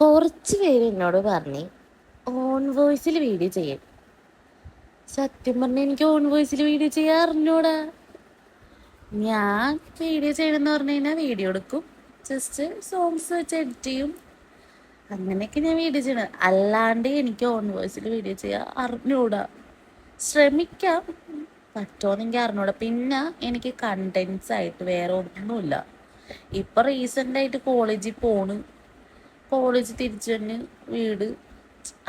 കുറച്ച് പേര് എന്നോട് പറഞ്ഞ് ഓൺ വോയിസിൽ വീഡിയോ ചെയ്യും. സത്യം പറഞ്ഞാൽ എനിക്ക് ഓൺ വോയിസിൽ വീഡിയോ ചെയ്യാൻ അറിഞ്ഞൂടാ. ഞാൻ വീഡിയോ ചെയ്യണമെന്ന് പറഞ്ഞു കഴിഞ്ഞാൽ വീഡിയോ എടുക്കും, ജസ്റ്റ് സോങ്സ് വെച്ച് എഡിറ്റ് ചെയ്യും, അങ്ങനെയൊക്കെ ഞാൻ വീഡിയോ ചെയ്യണം. അല്ലാണ്ട് എനിക്ക് ഓൺ വോയിസിൽ വീഡിയോ ചെയ്യാൻ അറിഞ്ഞൂടാ. ശ്രമിക്കാം, പറ്റുമോയെന്നെനിക്ക് അറിഞ്ഞൂടാ. പിന്നെ എനിക്ക് കണ്ടൻസ് ആയിട്ട് വേറെ ഒന്നുമില്ല. ഇപ്പം റീസെൻ്റായിട്ട് കോളേജിൽ കോളേജ് തിരിച്ചു തന്നെ വീട്,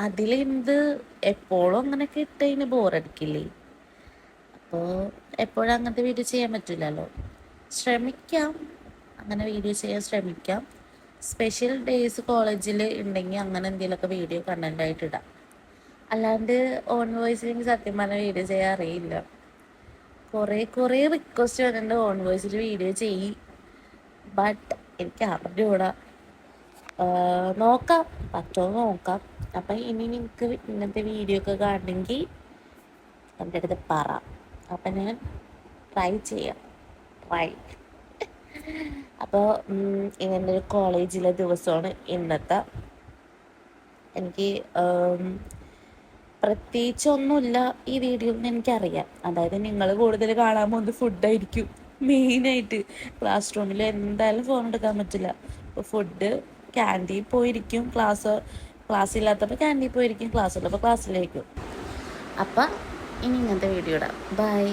അതിലെന്ത് എപ്പോഴും അങ്ങനെയൊക്കെ ഇട്ടതിന് ബോറടിക്കില്ലേ? അപ്പോൾ എപ്പോഴും അങ്ങനത്തെ വീഡിയോ ചെയ്യാൻ പറ്റില്ലല്ലോ. ശ്രമിക്കാം, അങ്ങനെ വീഡിയോ ചെയ്യാൻ ശ്രമിക്കാം. സ്പെഷ്യൽ ഡേയ്സ് കോളേജിൽ ഉണ്ടെങ്കിൽ അങ്ങനെ എന്തെങ്കിലുമൊക്കെ വീഡിയോ കണ്ടൻ്റായിട്ട് ഇടാം. അല്ലാണ്ട് ഓൺ വോയിസിൽ എനിക്ക് സത്യം പറഞ്ഞാൽ വീഡിയോ ചെയ്യാൻ അറിയില്ല. കുറേ റിക്വസ്റ്റ് വരുന്നുണ്ട് ഓൺ വോയിസിൽ വീഡിയോ ചെയ്യും, ബട്ട് എനിക്ക് അറിഞ്ഞുകൂടാ. നോക്കാം, പറ്റുമോ നോക്കാം. അപ്പം ഇനി നിങ്ങൾക്ക് ഇങ്ങനത്തെ വീഡിയോ ഒക്കെ കാണണമെങ്കിൽ എൻ്റെ അടുത്ത് പറ, അപ്പം ഞാൻ ട്രൈ ചെയ്യാം. അപ്പോൾ ഇങ്ങനെ ഒരു കോളേജിലെ ദിവസമാണ് ഇന്നത്തെ. എനിക്ക് പ്രത്യേകിച്ചൊന്നുമില്ല ഈ വീഡിയോയിൽ നിന്ന് എനിക്കറിയാം. അതായത് നിങ്ങൾ കൂടുതൽ കാണാൻ പോകുന്നത് ഫുഡായിരിക്കും മെയിനായിട്ട്. ക്ലാസ് റൂമിൽ എന്തായാലും ഫോൺ എടുക്കാൻ പറ്റില്ല. അപ്പോൾ ഫുഡ് ക്യാൻറ്റീൻ പോയിരിക്കും, ക്ലാസ് ഇല്ലാത്തപ്പോൾ ക്യാൻറ്റീൻ പോയിരിക്കും, ക്ലാസ് ഉള്ളപ്പോൾ ക്ലാസ്സിലേക്കും. അപ്പം ഇനി ഇങ്ങനത്തെ വീഡിയോ ഇടാം. ബൈ.